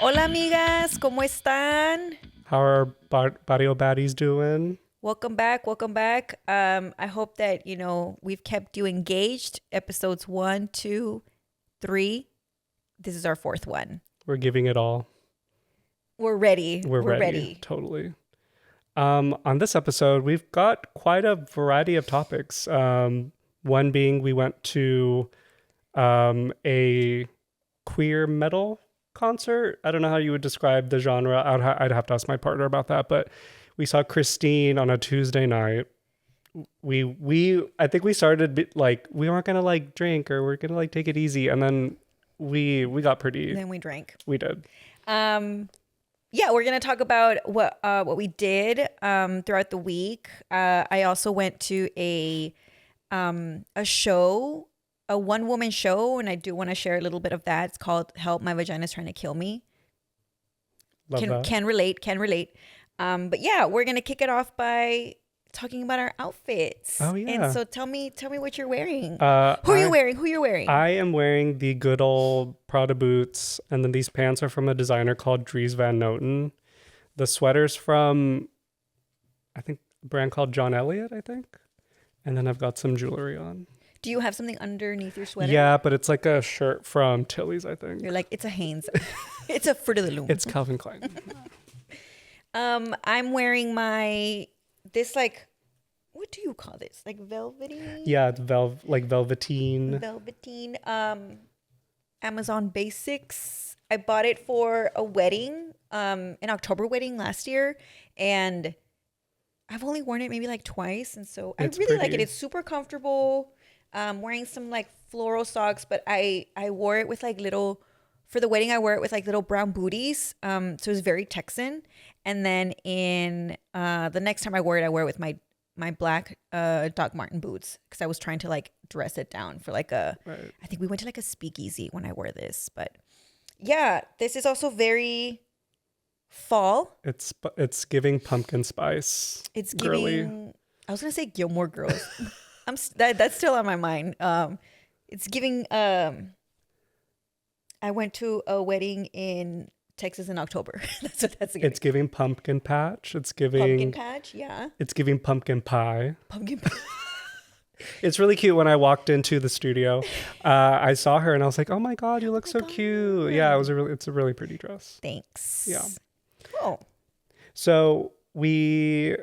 Hola, amigas, ¿cómo están? How are Barrio Baddies doing? Welcome back. Welcome back. I hope that, we've kept you engaged. Episodes 1, 2, 3. This is our fourth one. We're giving it all. We're ready. We're ready. Totally. On this episode, we've got quite a variety of topics. One being we went to a queer metal concert. I don't know how you would describe the genre. I'd have to ask my partner about that. But we saw Christeene on a Tuesday night. I think we started like we weren't gonna like drink or we're gonna like take it easy, and then we got pretty. And then we drank. We did. Yeah, we're gonna talk about what we did throughout the week. I also went to a show, a one-woman show, and I do want to share a little bit of that. It's called "Help, My Vagina's Trying to Kill Me." Can relate. But yeah, we're gonna kick it off by talking about our outfits. Oh yeah. And so tell me what you're wearing. Who are you wearing? I am wearing the good old Prada boots, and then these pants are from a designer called Dries Van Noten. The sweater's from, I think, a brand called John Elliott, I think. And then I've got some jewelry on. Do you have something underneath your sweater? Yeah, but it's like a shirt from Tilly's, I think. You're like, it's a Hanes. It's a Fruit of the Loom. It's Calvin Klein. I'm wearing this like, what do you call this? Like velvety? Yeah, it's velveteen. Velveteen. Amazon Basics. I bought it for a wedding, an October wedding last year, and I've only worn it maybe like twice, and so I really like it. It's super comfortable. Wearing some like floral socks, but I wore it with like little, for the wedding I wore it with like little brown booties. So it was very Texan. And then in the next time I wore it with my black Doc Marten boots, because I was trying to like dress it down for like I think we went to like a speakeasy when I wore this. But yeah, this is also very fall. It's giving pumpkin spice. It's girly. giving, I was gonna say Gilmore Girls. That's still on my mind. It's giving. I went to a wedding in Texas in October. That's what that's giving. It's giving pumpkin patch. It's giving pumpkin patch. Yeah. It's giving pumpkin pie. Pumpkin pie. It's really cute. When I walked into the studio, I saw her and I was like, "Oh my god, you look so cute!" Yeah, it's a really pretty dress. Thanks. Yeah. Cool. So we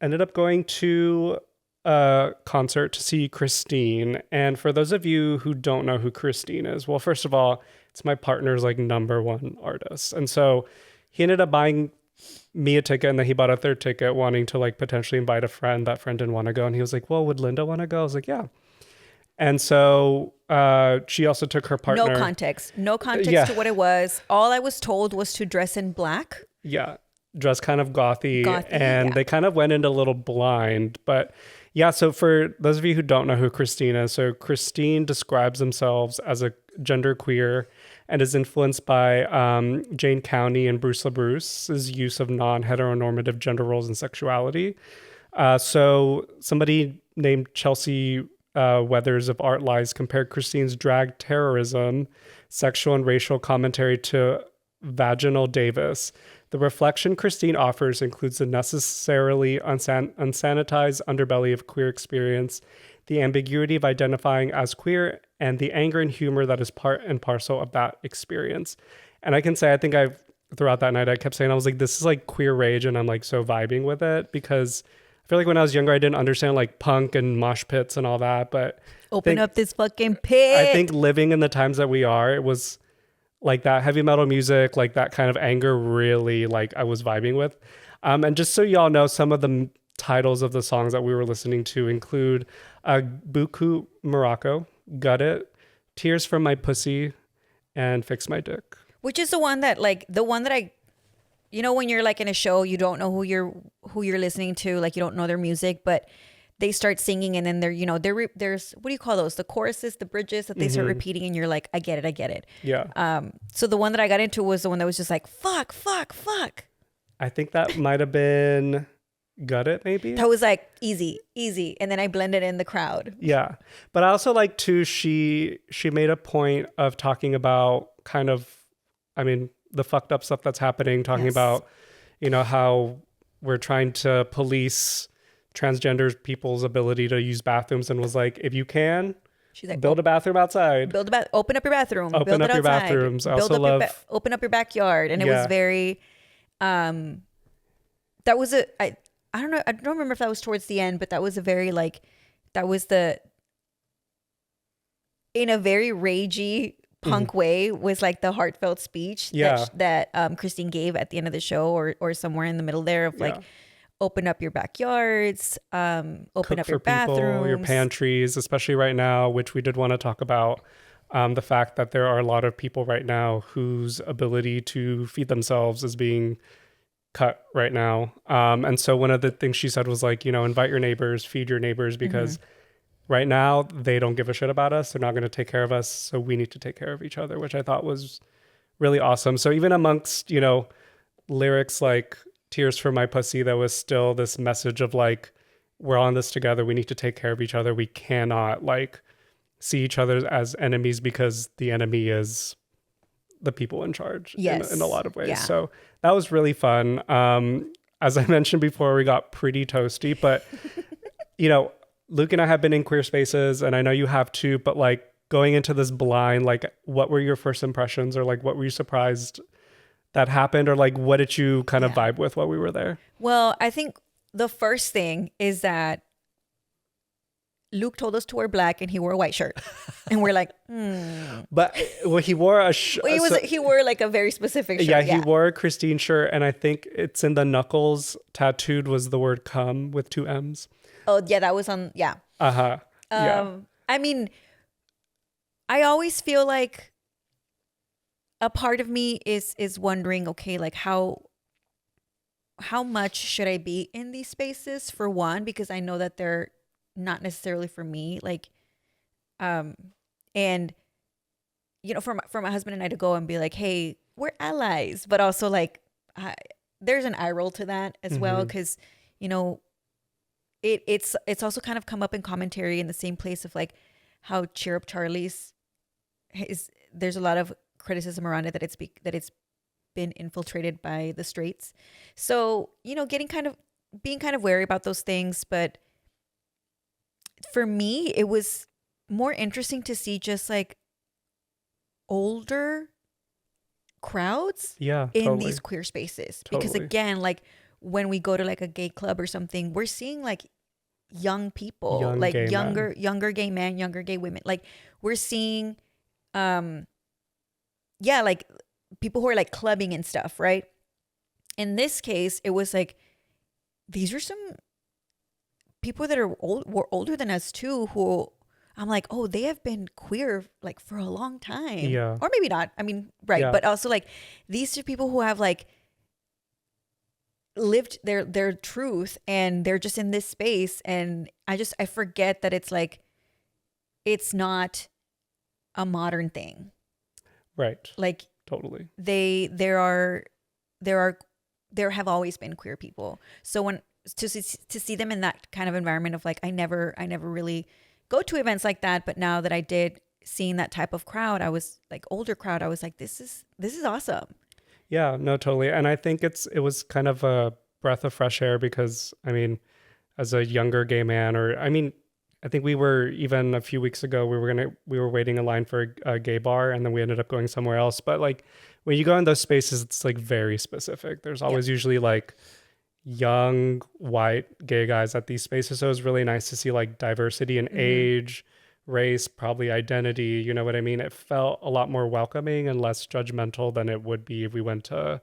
ended up going to a concert to see Christeene. And for those of you who don't know who Christeene is, well, first of all, it's my partner's like number one artist. And so he ended up buying me a ticket, and then he bought a third ticket wanting to like potentially invite a friend. That friend didn't want to go. And he was like, well, would Linda want to go? I was like, yeah. And so she also took her partner. No context to what it was. All I was told was to dress in black. Yeah. Dress kind of gothy and they kind of went into a little blind. But yeah, so for those of you who don't know who Christeene is, so Christeene describes themselves as a gender queer and is influenced by Jane County and Bruce LaBruce's use of non-heteronormative gender roles and sexuality. So somebody named Chelsea Weathers of Art Lies compared Christeene's drag terrorism, sexual and racial commentary to Vaginal Davis. The reflection Christeene offers includes the necessarily unsanitized underbelly of queer experience, the ambiguity of identifying as queer, and the anger and humor that is part and parcel of that experience. And I can say, I think throughout that night, I kept saying, I was like, this is like queer rage, and I'm like so vibing with it, because I feel like when I was younger, I didn't understand like punk and mosh pits and all that, but open up this fucking pit. I think living in the times that we are, it was like that heavy metal music, like that kind of anger, really like I was vibing with. And just so y'all know, some of the titles of the songs that we were listening to include Buku Morocco, Gut It, Tears from My Pussy, and Fix My Dick. Which is the one that I, when you're like in a show, you don't know who you're listening to, like you don't know their music, but they start singing, and then there's what do you call those? The choruses, the bridges that they start repeating, and you're like, I get it. Yeah. So the one that I got into was the one that was just like, fuck. I think that might have been gut it maybe. That was like easy. And then I blended in the crowd. Yeah. But I also like too, she made a point of talking about kind of, I mean, the fucked up stuff that's happening, talking about, you know, how we're trying to police transgender people's ability to use bathrooms, and was like, if you can, she's like, build a bathroom outside. Open up your bathroom. Open up your bathrooms. I also love open up your backyard. And it was very that was I don't know, I don't remember if that was towards the end, but that was a very like, that was the, in a very ragey punk way, was like the heartfelt speech that Christeene gave at the end of the show, or somewhere in the middle there, of like, open up your backyards, open Cook up your for people, bathrooms, your pantries, especially right now, which we did want to talk about. The fact that there are a lot of people right now whose ability to feed themselves is being cut right now. And so one of the things she said was like, you know, invite your neighbors, feed your neighbors, because right now they don't give a shit about us. They're not going to take care of us. So we need to take care of each other, which I thought was really awesome. So even amongst, you know, lyrics like Tears for My Pussy, there was still this message of like, we're on this together. We need to take care of each other. We cannot like see each other as enemies, because the enemy is the people in charge in a lot of ways. So that was really fun. As I mentioned before, we got pretty toasty, but you know, Luke and I have been in queer spaces, and I know you have too, but like going into this blind, like what were your first impressions, or like what were you surprised that happened, or like what did you kind of vibe with while we were there? Well, I think the first thing is that Luke told us to wear black, and he wore a white shirt, and we're like, But well, he wore he wore like a very specific shirt. Yeah, he wore a Christeene shirt, and I think it's in the knuckles tattooed was the word "come" with 2 M's. Oh yeah, that was on. Yeah. I mean, I always feel like a part of me is wondering, okay, like how much should I be in these spaces, for one, because I know that they're not necessarily for me, like, and you know, for my husband and I to go and be like, hey, we're allies, but also like, there's an eye roll to that as well, because you know, it's also kind of come up in commentary in the same place of like how Cheer Up Charlie's there's a lot of criticism around it that it's been infiltrated by the straights. So, you know, being kind of wary about those things. But for me, it was more interesting to see just like older crowds in these queer spaces. Because again, like when we go to like a gay club or something, we're seeing like young people, younger gay men, younger gay women. Like we're seeing like people who are like clubbing and stuff, right? In this case, it was like, these are some people that were older than us too, who I'm like, oh, they have been queer like for a long time. Yeah. Or maybe not. I mean, right. Yeah. But also like, these are people who have like lived their truth, and they're just in this space. And I forget that it's like, it's not a modern thing. Right. Like totally. There have always been queer people. So when to see them in that kind of environment of like, I never really go to events like that, but now that I did, seeing that type of crowd, I was like older crowd, I was like, this is awesome. Yeah, no, totally. And I think it was kind of a breath of fresh air, because I mean, as a younger gay man, I think we were, even a few weeks ago, we were waiting in line for a gay bar, and then we ended up going somewhere else. But like when you go in those spaces, it's like very specific. There's always usually like young white gay guys at these spaces. So it was really nice to see like diversity in age, race, probably identity. You know what I mean? It felt a lot more welcoming and less judgmental than it would be if we went to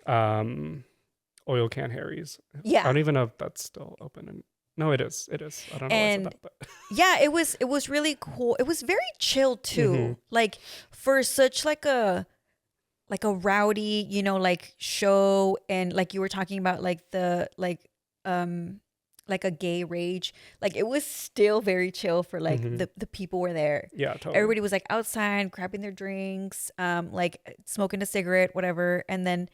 Oil Can Harry's. Yeah. I don't even know if that's still open. And no, it is. I don't know and what's about, but yeah, it was really cool. It was very chill too. Like for such like a rowdy, you know, like show, and like you were talking about like the like a gay rage, like it was still very chill for like the people were there. Yeah, totally. Everybody was like outside grabbing their drinks, like smoking a cigarette, whatever. And then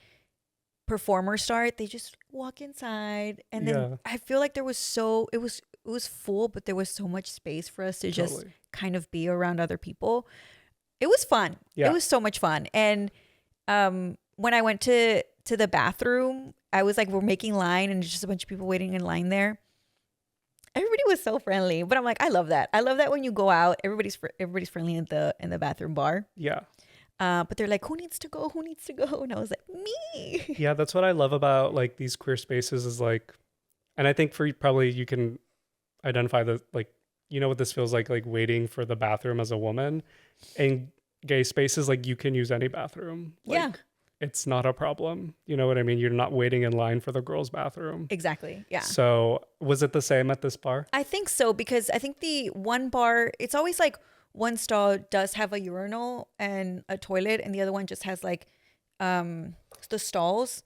performers start, they just walk inside, and then I feel like there was it was full, but there was so much space for us to just kind of be around other people. It was fun. It was so much fun. And when I went to the bathroom, I was like, we're making line, and just a bunch of people waiting in line there. Everybody was so friendly, but I'm like, I love that. I love that when you go out, everybody's friendly in the bathroom bar. Yeah. But they're like, who needs to go? Who needs to go? And I was like, me. Yeah, that's what I love about like these queer spaces is like, and I think for probably you can identify the like, you know what this feels like waiting for the bathroom as a woman. In gay spaces, like you can use any bathroom. Like, it's not a problem. You know what I mean? You're not waiting in line for the girls' bathroom. Exactly. Yeah. So was it the same at this bar? I think so, because I think the one bar, it's always like one stall does have a urinal and a toilet, and the other one just has like the stalls.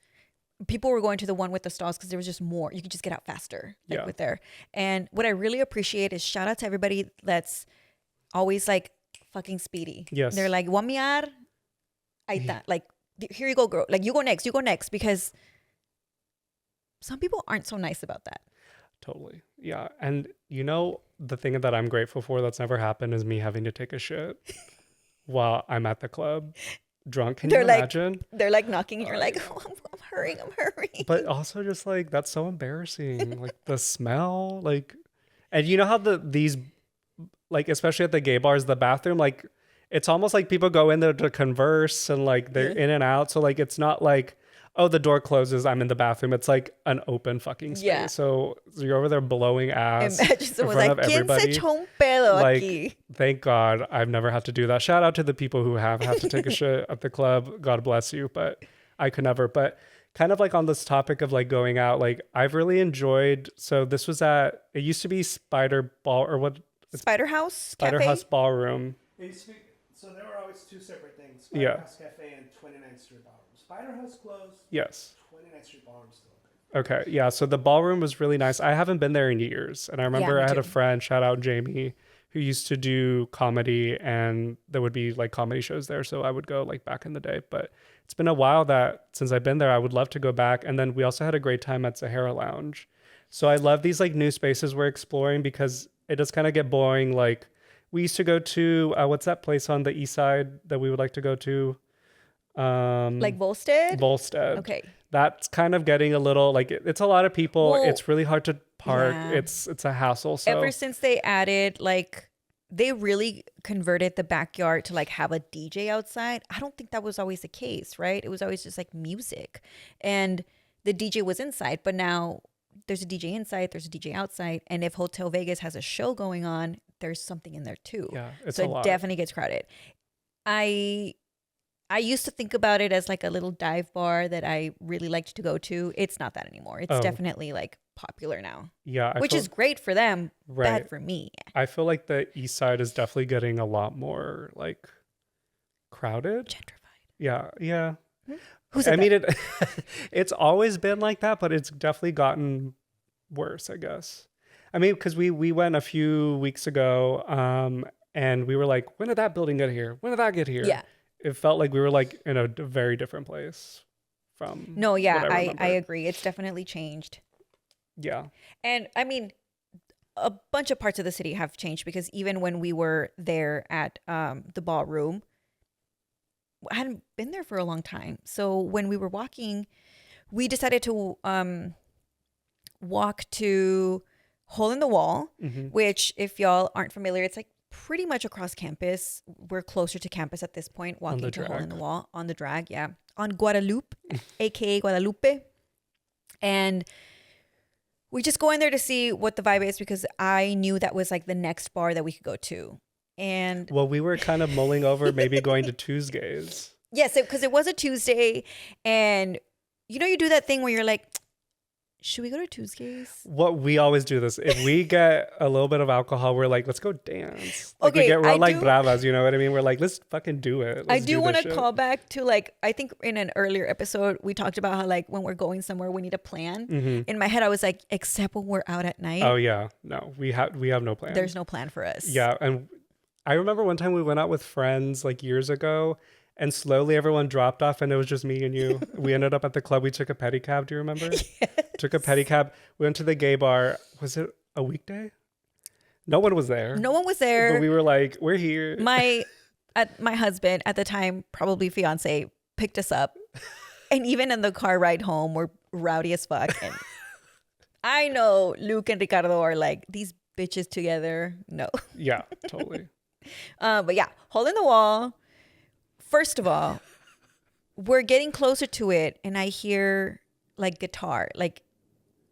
People were going to the one with the stalls because there was just more. You could just get out faster with there. And what I really appreciate is shout out to everybody that's always like fucking speedy. Yes. They're like, "Want miar? Ahí está." Like, here you go, girl. Like, you go next, because some people aren't so nice about that. Totally. Yeah. And you know, the thing that I'm grateful for that's never happened is me having to take a shit while I'm at the club drunk. Can you imagine? They're like knocking and you're like, oh, I'm hurrying. But also just like, that's so embarrassing. Like the smell, like, and you know how these, like, especially at the gay bars, the bathroom, like, it's almost like people go in there to converse and like they're in and out. So like, it's not like, oh, the door closes, I'm in the bathroom. It's like an open fucking space. Yeah. So you're over there blowing ass. Imagine someone in front of everybody. Se echó un pedo aquí? Thank God I've never had to do that. Shout out to the people who have had to take a shit at the club. God bless you. But I could never. But kind of like on this topic of like going out, like I've really enjoyed. So this was it used to be Spider Ball or what? Spider House Spider House Ballroom. It used to be, so there were always two separate things. Spider House Cafe and 29th Street Ballroom. Spider House closed. Yes. 29th Street Ballroom still open. Okay. Yeah. So the ballroom was really nice. I haven't been there in years. And I remember I had a friend, shout out Jamie, who used to do comedy, and there would be like comedy shows there. So I would go like back in the day. But it's been a while since I've been there. I would love to go back. And then we also had a great time at Sahara Lounge. So I love these like new spaces we're exploring because it does kind of get boring. Like we used to go to, what's that place on the east side that we would like to go to? Like Volstead? Volstead. Okay. That's kind of getting a little like it's a lot of people. Well, it's really hard to park. Yeah. It's a hassle. So ever since they added like they really converted the backyard to like have a DJ outside. I don't think that was always the case, right? It was always just like music. And the DJ was inside, but now there's a DJ inside, there's a DJ outside. And if Hotel Vegas has a show going on, there's something in there too. Yeah. It's so a lot. It definitely gets crowded. I used to think about it as like a little dive bar that I really liked to go to. It's not that anymore. It's definitely like popular now. Yeah. Which is great for them, bad for me. I feel like the east side is definitely getting a lot more like crowded. Gentrified. Yeah. Yeah. Who said that? It's always been like that, but it's definitely gotten worse, I guess. I mean, because we went a few weeks ago and we were like, when did that building get here? When did that get here? Yeah. It felt like we were like in a very different place from. No, yeah, I agree. It's definitely changed. Yeah. And I mean, a bunch of parts of the city have changed because even when we were there at the ballroom, I hadn't been there for a long time. So when we were walking, we decided to walk to Hole in the Wall, which if y'all aren't familiar, it's like pretty much across campus. We're closer to campus at this point, walking to Hole in the Wall on the drag. Yeah. On Guadalupe, aka Guadalupe. And we just go in there to see what the vibe is because I knew that was like the next bar that we could go to. And well, we were kind of mulling over maybe going to Tuesdays. Yes, because it was a Tuesday. And you know, you do that thing where you're like, should we go to Tuesdays? What we always do this. If we get a little bit of alcohol, we're like, let's go dance. Like okay, we're like bravas, you know what I mean? We're like, let's fucking do it. I do want to call back to like, I think in an earlier episode, we talked about how like when we're going somewhere, we need a plan. In my head, I was like, except when we're out at night. Oh yeah. No, we have no plan. There's no plan for us. Yeah. And I remember one time we went out with friends like years ago And slowly everyone dropped off and it was just me and you. We ended up at the club. We took a pedicab. Do you remember? Yes. Took a pedicab. We went to the gay bar. Was it a weekday? No one was there. No one was there. But we were like, we're here. My husband at the time, probably fiance, picked us up. And even in the car ride home, we're rowdy as fuck. And I know Luke and Ricardo are like, these bitches together. No. Yeah, totally. But yeah, hole in the wall. First of all, we're getting closer to it, and I hear like guitar, like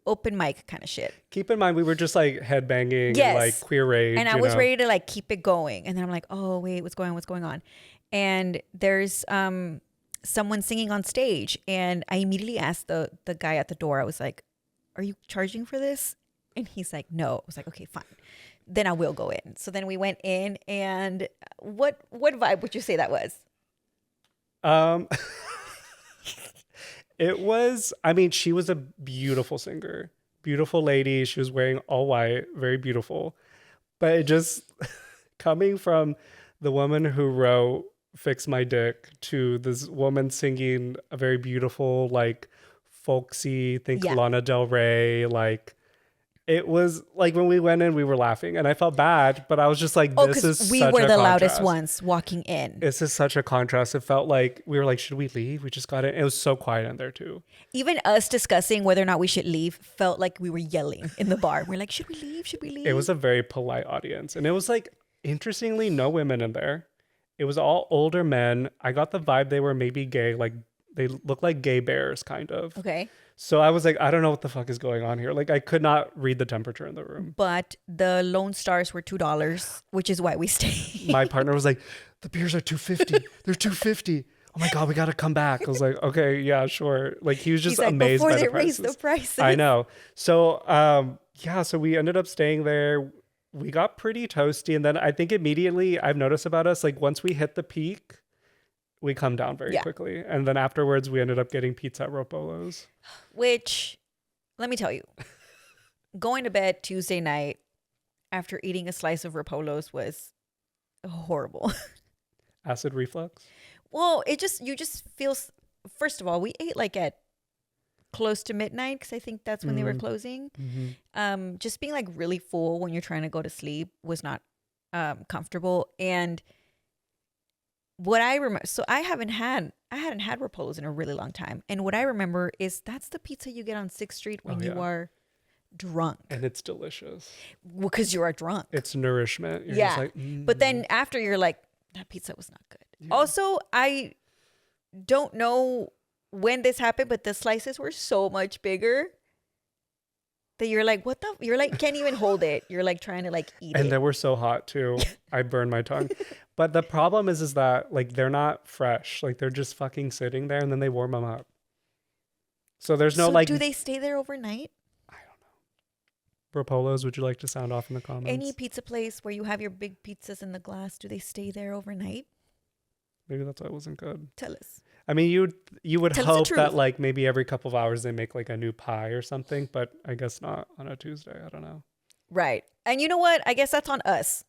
open mic kind of shit. Keep in mind, we were just like headbanging, Yes. and, like queer rage. And I was ready to like keep it going. And then I'm like, oh, wait, what's going on? And there's someone singing on stage. And I immediately asked the guy at the door, I was like, are you charging for this? And he's like, no. I was like, okay, fine. Then I will go in. So then we went in, and what vibe would you say that was? It was, I mean, she was a beautiful singer, beautiful lady. She was wearing all white, very beautiful. But it just coming from the woman who wrote Fix My Dick to this woman singing a very beautiful, like folksy, Lana Del Rey, like it was like when we went in, we were laughing and I felt bad, but I was just like, this is we such were a the contrast. loudest ones walking in. This is such a contrast. It felt like we were like, should we leave? We just got it. It was so quiet in there too. Even us discussing whether or not we should leave felt like we were yelling in the bar. We're like, should we leave? Should we leave? It was a very polite audience. And it was like, interestingly, no women in there. It was all older men. I got the vibe they were maybe gay. Like they looked like gay bears kind of. Okay. So I was like, I don't know what the fuck is going on here. Like I could not read the temperature in the room. But the Lone Stars were $2, which is why we stayed. My partner was like, the beers are $2.50. They're $2.50. Oh my God, we got to come back. I was like, okay, yeah, sure. Like he was just like, amazed before by they the raised prices. the prices. I know. So yeah, so we ended up staying there. We got pretty toasty. And then I think immediately I've noticed about us, like once we hit the peak, we come down very quickly. And then afterwards we ended up getting pizza at Ropolo's. Which, let me tell you, going to bed Tuesday night after eating a slice of Ropolo's was horrible. Acid reflux? Well, you just feel, first of all, we ate like at close to midnight because I think that's when they were closing. Mm-hmm. Just being like really full when you're trying to go to sleep was not comfortable. And what I remember, so I hadn't had Ropolo's in a really long time. And what I remember is that's the pizza you get on 6th Street when you are drunk. And it's delicious. Well, because you are drunk. It's nourishment. You're yeah. Just like, But then after you're like, that pizza was not good. Yeah. Also, I don't know when this happened, but the slices were so much bigger that you're like, you're like, can't even hold it. You're like trying to like eat it. And they were so hot too. I burned my tongue. But the problem is that like, they're not fresh. Like they're just fucking sitting there and then they warm them up. So there's no like. Do they stay there overnight? I don't know. Ropolo's, would you like to sound off in the comments? Any pizza place where you have your big pizzas in the glass, do they stay there overnight? Maybe that's why it wasn't good. Tell us. I mean, you would Tell hope that like maybe every couple of hours they make like a new pie or something, but I guess not on a Tuesday. I don't know. Right. And you know what? I guess that's on us.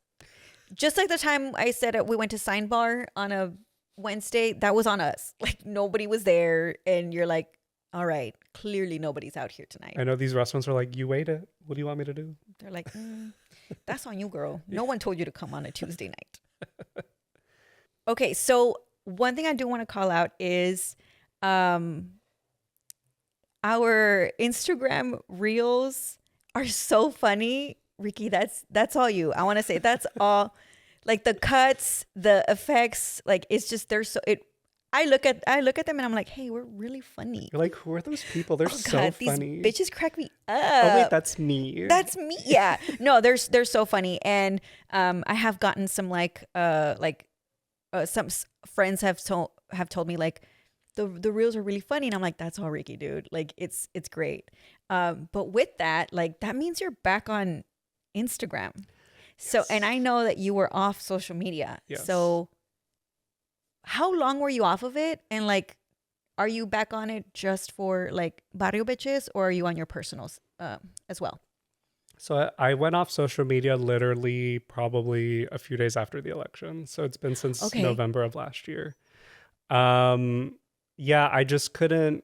Just like the time I said we went to Sign Bar on a Wednesday, that was on us. Like nobody was there and you're like, all right, clearly nobody's out here tonight. I know these restaurants are like, you ate it. What do you want me to do? They're like, that's on you, girl. No one told you to come on a Tuesday night. Okay, so one thing I do want to call out is our Instagram reels are so funny. Ricky, that's all you. I want to say that's all. Like the cuts, the effects, like it's just I look at them and I'm like, hey, we're really funny. You're like, who are those people? They're so funny. These bitches crack me up. Oh wait, that's me. That's me. Yeah. No, they're so funny. And I have gotten some some friends have told me like the reels are really funny, and I'm like, that's all Ricky, dude. Like it's great. But with that, like that means you're back on Instagram. So, and I know that you were off social media. Yes. So how long were you off of it? And like, are you back on it just for like Barrio Bitches, or are you on your personals as well? So I went off social media literally probably a few days after the election. So it's been since November of last year. Yeah, I just couldn't.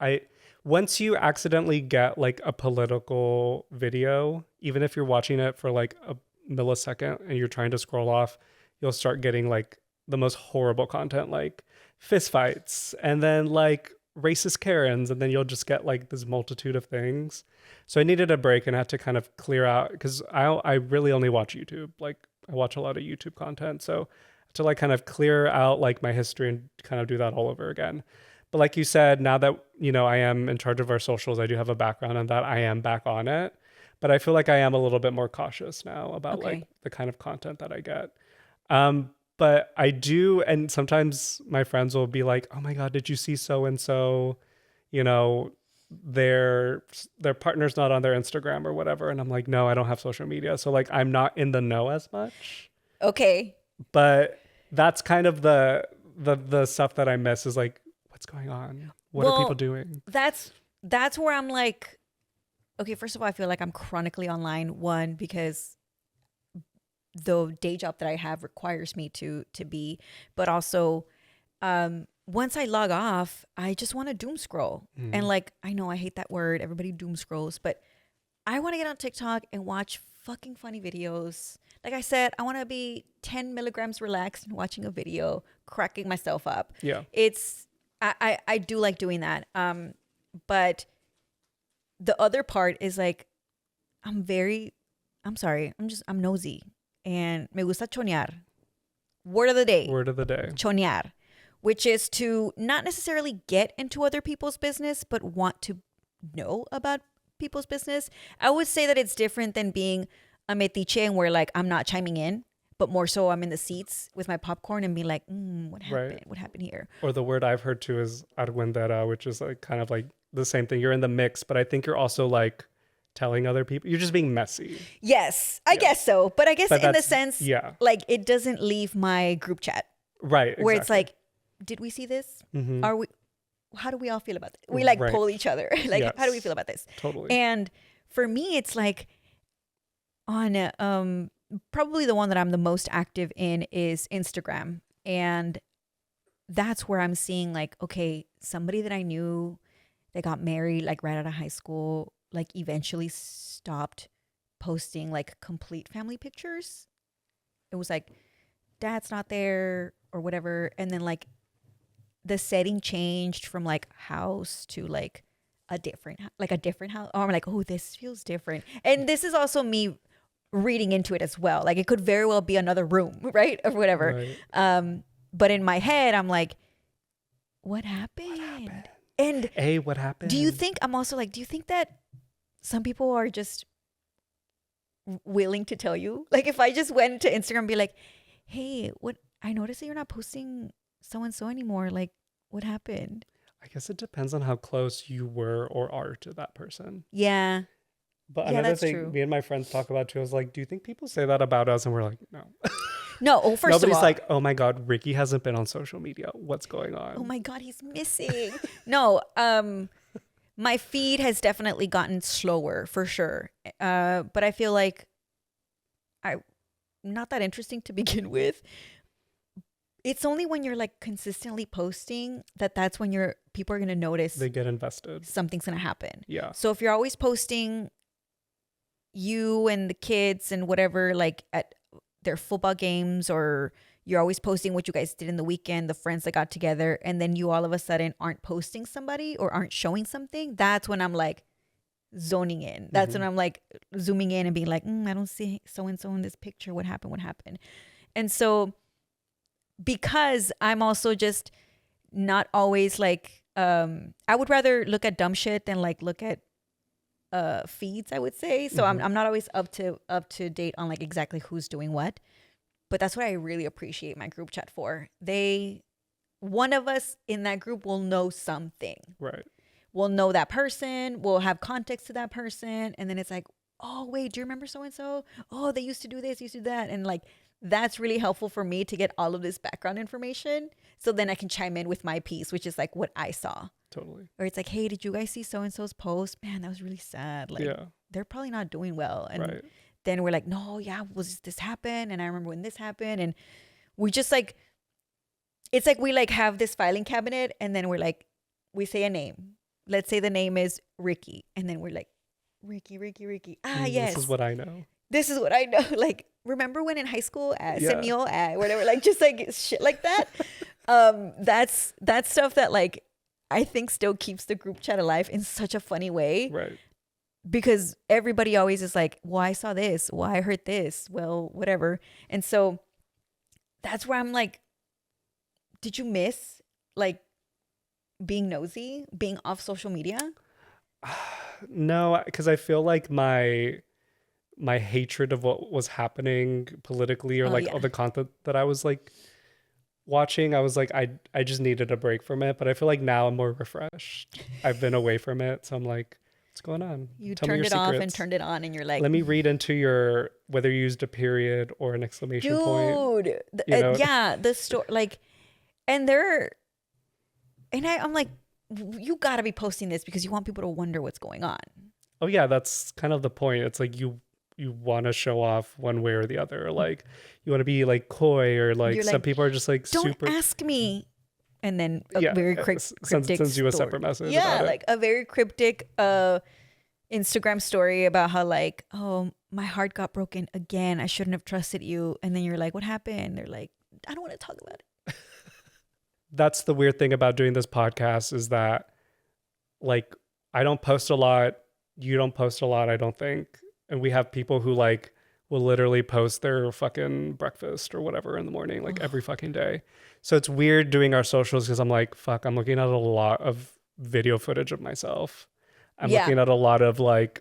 I Once you accidentally get like a political video, even if you're watching it for like a millisecond and you're trying to scroll off, you'll start getting like the most horrible content, like fist fights and then like racist Karens, and then you'll just get like this multitude of things. So I needed a break and had to kind of clear out, because I really only watch YouTube. Like I watch a lot of YouTube content, so to like kind of clear out like my history and kind of do that all over again. But like you said, now that, you know, I am in charge of our socials, I do have a background in that. I am back on it. But I feel like I am a little bit more cautious now about like the kind of content that I get. But I do, and sometimes my friends will be like, "Oh my God, did you see so and so? You know, their partner's not on their Instagram or whatever." And I'm like, "No, I don't have social media." So like I'm not in the know as much. Okay. But that's kind of the stuff that I miss, is like, what's going on? What are people doing? That's where I'm like, okay, first of all, I feel like I'm chronically online. One, because the day job that I have requires me to be, but also once I log off, I just want to doom scroll. And like, I know I hate that word. Everybody doom scrolls, but I want to get on TikTok and watch fucking funny videos. Like I said, I want to be 10 milligrams relaxed and watching a video, cracking myself up. Yeah. I do like doing that. But the other part is like, I'm nosy. And me gusta chonear. Word of the day. Chonear. Which is to not necessarily get into other people's business, but want to know about people's business. I would say that it's different than being a metiche, and where like I'm not chiming in, but more so I'm in the seats with my popcorn and being like, what happened? Right. What happened here? Or the word I've heard too is argüendera, which is like kind of like the same thing. You're in the mix, but I think you're also like telling other people. You're just being messy. Yes, I guess so. But I guess in the sense, like it doesn't leave my group chat. Right. Exactly. Where it's like, did we see this? Mm-hmm. How do we all feel about this? We like pull each other. Like, how do we feel about this? Totally. And for me, it's like on probably the one that I'm the most active in is Instagram. And that's where I'm seeing like, okay, somebody that I knew, they got married like right out of high school, like eventually stopped posting like complete family pictures. It was like, dad's not there or whatever. And then like the setting changed from like house to like a different house. Or I'm like, oh, this feels different. And this is also me reading into it as well. Like it could very well be another room, right? Or whatever. Right. But in my head, I'm like, what happened? And what happened? Do you think that some people are just willing to tell you? Like if I just went to Instagram and be like, hey, I noticed that you're not posting so-and-so anymore. Like what happened? I guess it depends on how close you were or are to that person. Yeah. But another thing me and my friends talk about too is like, do you think people say that about us? And we're like, no. No, first of all. Nobody's like, oh my God, Ricky hasn't been on social media. What's going on? Oh my God, he's missing. No, my feed has definitely gotten slower for sure. But I feel like I'm not that interesting to begin with. It's only when you're like consistently posting that's when people are going to notice. They get invested. Something's going to happen. Yeah. So if you're always posting you and the kids and whatever, like at their football games, or you're always posting what you guys did in the weekend, the friends that got together, and then you all of a sudden aren't posting somebody or aren't showing something, that's when I'm like zoning in. That's when I'm like zooming in and being like, I don't see so-and-so in this picture. What happened? And so because I'm also just not always like, I would rather look at dumb shit than like look at feeds, I would say. So I'm not always up to date on like exactly who's doing what. But that's what I really appreciate my group chat for. One of us in that group will know something. Right. We'll know that person. We'll have context to that person. And then it's like, oh, wait, do you remember so-and-so? Oh, they used to do this, used to do that. And like, that's really helpful for me to get all of this background information. So then I can chime in with my piece, which is like what I saw. Totally. Or it's like, hey, did you guys see so-and-so's post? Man, that was really sad. Like, they're probably not doing well. And then we're like, no, was this happen? And I remember when this happened. And we just like, it's like we like have this filing cabinet and then we're like, we say a name. Let's say the name is Ricky. And then we're like, Ricky. Ah, yes. This is what I know. This is what I know. Like, remember when in high school, Yeah. Semio, whatever, like just like shit like that. That's stuff that like I think still keeps the group chat alive in such a funny way. Right. Because everybody always is like, well, I saw this. Well, I heard this. Well, whatever. And so that's where I'm like, did you miss like being nosy, being off social media? No, because I feel like my hatred of what was happening politically or all the content that I was like watching, I was like, I just needed a break from it. But I feel like now I'm more refreshed. I've been away from it. So I'm like, what's going on? You Tell me turned your it off secrets. and turned it on and you're like, let me read into your, whether you used a period or an exclamation point. dude, You know? the story, like, and I'm like, you gotta be posting this because you want people to wonder what's going on. Oh yeah, that's kind of the point. It's like you want to show off one way or the other. Or like you want to be like coy or like some people are just like don't super. ask me. And then a very cryptic sends you a separate message. Yeah, about like a very cryptic Instagram story about how like, oh, my heart got broken again. I shouldn't have trusted you. And then you're like, what happened? They're like, I don't want to talk about it. That's the weird thing about doing this podcast is that like I don't post a lot. You don't post a lot, I don't think. And we have people who like will literally post their fucking breakfast or whatever in the morning, like every fucking day. So it's weird doing our socials because I'm like, fuck, I'm looking at a lot of video footage of myself. I'm looking at a lot of like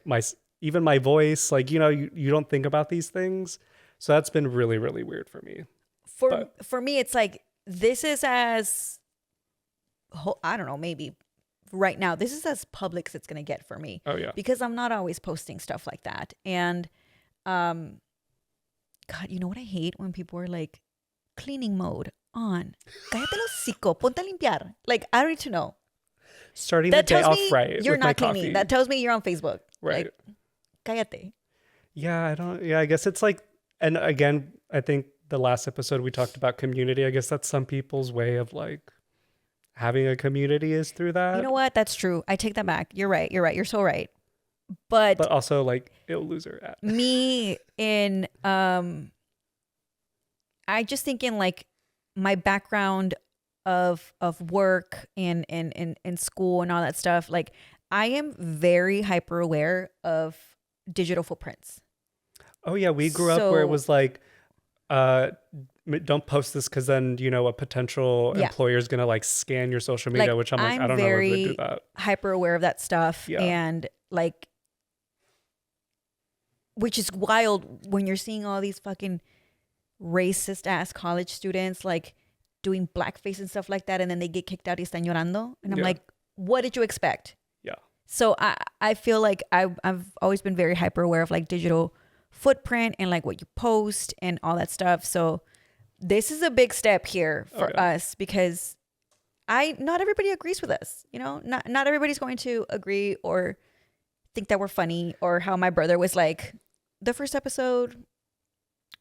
even my voice, like, you know, you don't think about these things. So that's been really, really weird for me. For me, it's like, this is as, I don't know, maybe right now, this is as public as it's going to get for me. Oh, yeah. Because I'm not always posting stuff like that. And, God, you know what I hate? When people are like, cleaning mode on. Cállate el hocico, ponte a limpiar. Like, I don't need to know. Starting the day off right. You're with my not cleaning. coffee. That tells me you're on Facebook. Right. Like, cállate. Yeah, I guess it's like, and again, I think the last episode we talked about community. I guess that's some people's way of like having a community is through that. You know what? That's true. I take that back. You're right. You're so right. But also like ill loser at me in I just think in like my background of work and school and all that stuff, like I am very hyper aware of digital footprints. Oh yeah, we grew up where it was like don't post this because then, you know, a potential employer is going to like scan your social media, like, which I'm like, I don't know if they do that. Hyper aware of that stuff. Yeah. And like, which is wild when you're seeing all these fucking racist ass college students like doing blackface and stuff like that. And then they get kicked out y están llorando. And I'm like, what did you expect? Yeah. So I feel like I've always been very hyper aware of like digital footprint and like what you post and all that stuff. So this is a big step here for us because not everybody agrees with us. You know, not everybody's going to agree or think that we're funny, or how my brother was like, the first episode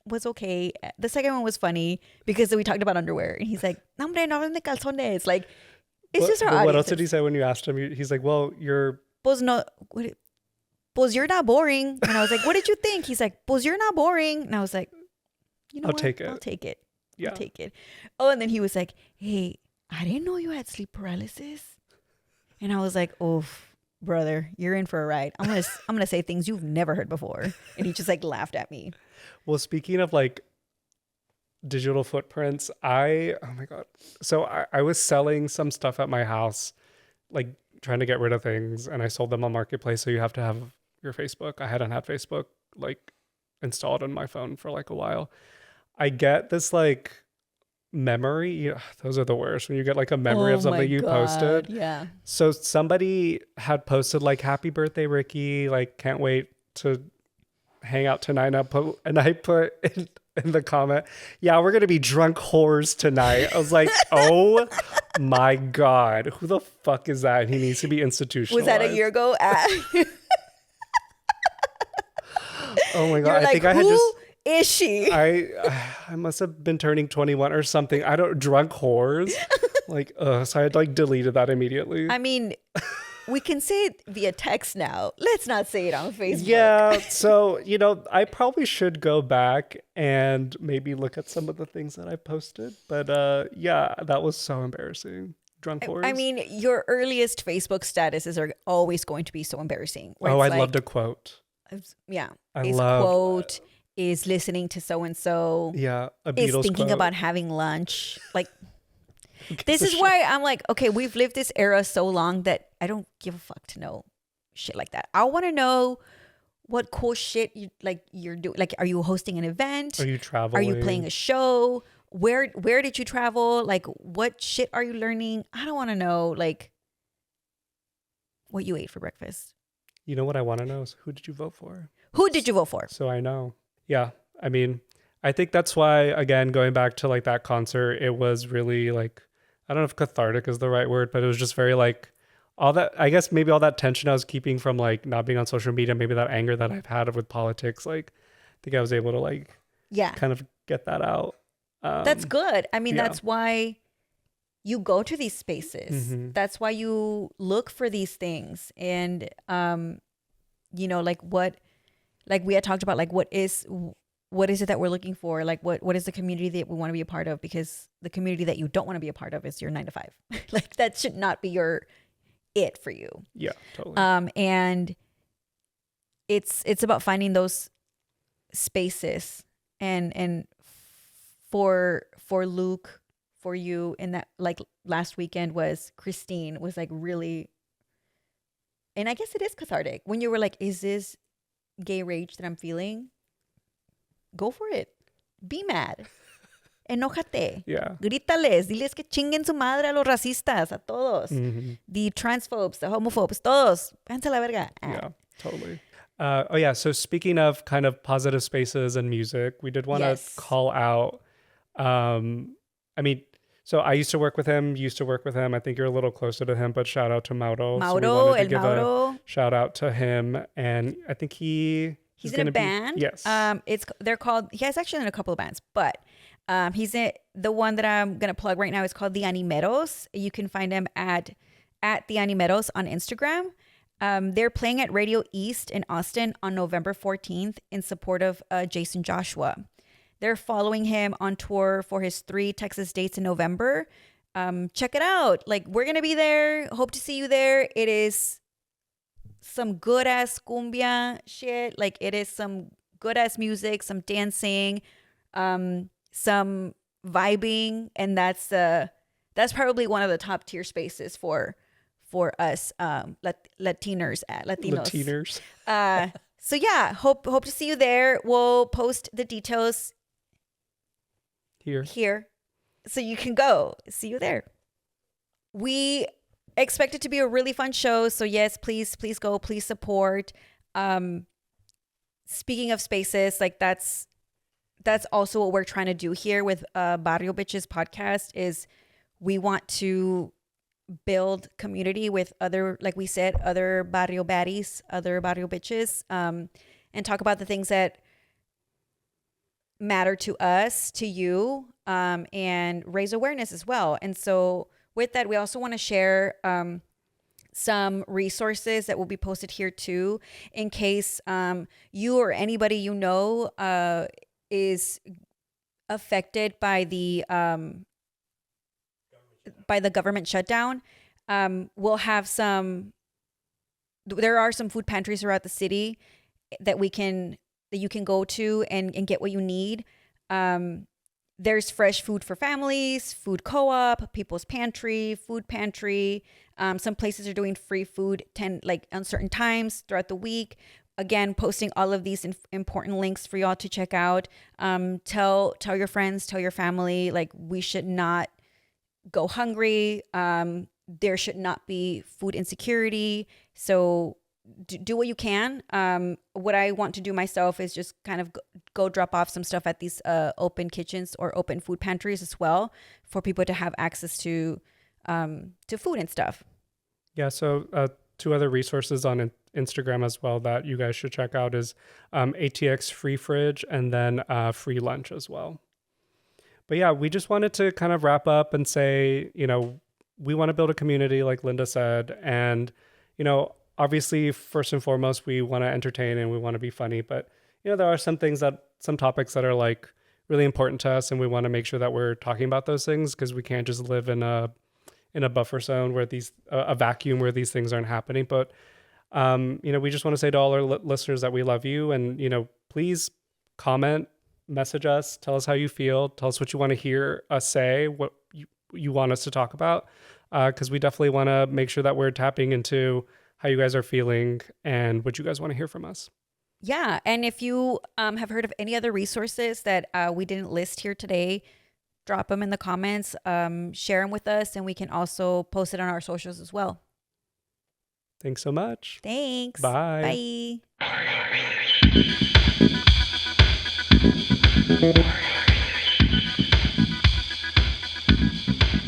was okay. The second one was funny because we talked about underwear. And he's like, no, hombre, no hablen de calzones. Like, it's just our audience. What else did he say when you asked him? He's like, well, you're... Pues no... Pues you're not boring. And I was like, what did you think? He's like, pues you're not boring. And I was like, you know what? Take it. I'll take it. Yeah. I'll take it. Oh, and then he was like, hey, I didn't know you had sleep paralysis. And I was like, oh, brother, you're in for a ride. I'm gonna say things you've never heard before. And he just like laughed at me. Well, speaking of like digital footprints, oh my God. So I was selling some stuff at my house, like trying to get rid of things, and I sold them on Marketplace. So you have to have your Facebook. I hadn't had Facebook like installed on my phone for like a while. I get this like memory. Those are the worst, when you get like a memory of something you posted. Yeah. So somebody had posted like, happy birthday, Ricky. Like, can't wait to hang out tonight. And I put in the comment, yeah, we're going to be drunk whores tonight. I was like, oh my God, who the fuck is that? And he needs to be institutionalized. Was that a year ago? Oh my God. You're I like, think I had who just... is she? I must have been turning 21 or something. I don't drunk whores. Like, so I had like deleted that immediately. I mean, we can say it via text now. Let's not say it on Facebook. Yeah. So, I probably should go back and maybe look at some of the things that I posted. But yeah, that was so embarrassing. Drunk whores. I mean, your earliest Facebook statuses are always going to be so embarrassing. Oh, I'd love to quote. Yeah. I is love quote, is listening to so-and-so. Yeah. A is Beatles thinking quote. about having lunch. Like, this is why I'm like, okay, we've lived this era so long that I don't give a fuck to know shit like that. I want to know what cool shit you're doing. Like, are you hosting an event? Are you traveling? Are you playing a show? Where did you travel? Like, what shit are you learning? I don't want to know, like, what you ate for breakfast. You know what I want to know is who did you vote for? Who did you vote for? So I know. Yeah. I mean, I think that's why, again, going back to like that concert, it was really like, I don't know if cathartic is the right word, but it was just very like all that, I guess maybe all that tension I was keeping from like not being on social media, maybe that anger that I've had with politics. Like, I think I was able to like, kind of get that out. That's good. I mean, yeah. that's why you go to these spaces. Mm-hmm. That's why you look for these things. And, like like we had talked about, like, what is it that we're looking for? Like, what is the community that we want to be a part of? Because the community that you don't want to be a part of is your 9 to 5. Like, that should not be it for you. Yeah, totally. And it's about finding those spaces and for Luke, for you, in that, like, last weekend was Christeene was like really, and I guess it is cathartic when you were like, is this gay rage that I'm feeling? Go for it. Be mad. Enójate. Yeah. Grítales. Diles que chinguen su madre a los racistas, a todos. Mm-hmm. The transphobes, the homophobes, todos. Váyanse a la verga. Yeah, totally. Oh yeah. So speaking of kind of positive spaces and music, we did want to call out. I mean, so I used to work with him. I think you're a little closer to him, but shout out to Mauro. Mauro, so a shout out to him, and I think he's in a band. Yes. They're called. He has actually in a couple of bands, but the one that I'm gonna plug right now is called the Animeros. You can find them at the Animeros on Instagram. They're playing at Radio East in Austin on November 14th in support of Jason Joshua. They're following him on tour for his 3 Texas dates in November. Check it out. Like, we're going to be there. Hope to see you there. It is some good ass cumbia shit. Like, it is some good ass music, some dancing, some vibing. And that's probably one of the top tier spaces for us Latinos. So yeah, hope to see you there. We'll post the details here so you can go. See you there. We expect it to be a really fun show, so yes, please go, please support. Speaking of spaces, like, that's also what we're trying to do here with Barrio Bitches podcast. Is we want to build community with other, like we said, other barrio baddies, other barrio bitches, and talk about the things that matter to us, to you, and raise awareness as well. And so with that, we also want to share some resources that will be posted here too, in case you or anybody you know is affected by the government shutdown. We'll have there are some food pantries throughout the city that you can go to and get what you need. There's fresh food for families, food co-op, people's pantry, food pantry. Some places are doing free food on certain times throughout the week. Again, posting all of these important links for y'all to check out. Tell your friends, tell your family, like, we should not go hungry. There should not be food insecurity. So do what you can. What I want to do myself is just kind of go drop off some stuff at these open kitchens or open food pantries as well, for people to have access to food and stuff. Yeah. So 2 other resources on Instagram as well that you guys should check out is ATX Free Fridge, and then Free Lunch as well. But yeah, we just wanted to kind of wrap up and say, we want to build a community like Linda said. And, obviously, first and foremost, we want to entertain and we want to be funny. But, there are some topics that are like really important to us. And we want to make sure that we're talking about those things because we can't just live in a buffer zone where a vacuum where these things aren't happening. But, we just want to say to all our listeners that we love you. And, please comment, message us, tell us how you feel, tell us what you want to hear us say, what you want us to talk about. Because we definitely want to make sure that we're tapping into how you guys are feeling and what you guys want to hear from us. Yeah. And if you have heard of any other resources that we didn't list here today, drop them in the comments, share them with us, and we can also post it on our socials as well. Thanks so much. Thanks. Bye.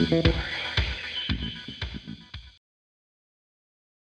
Bye.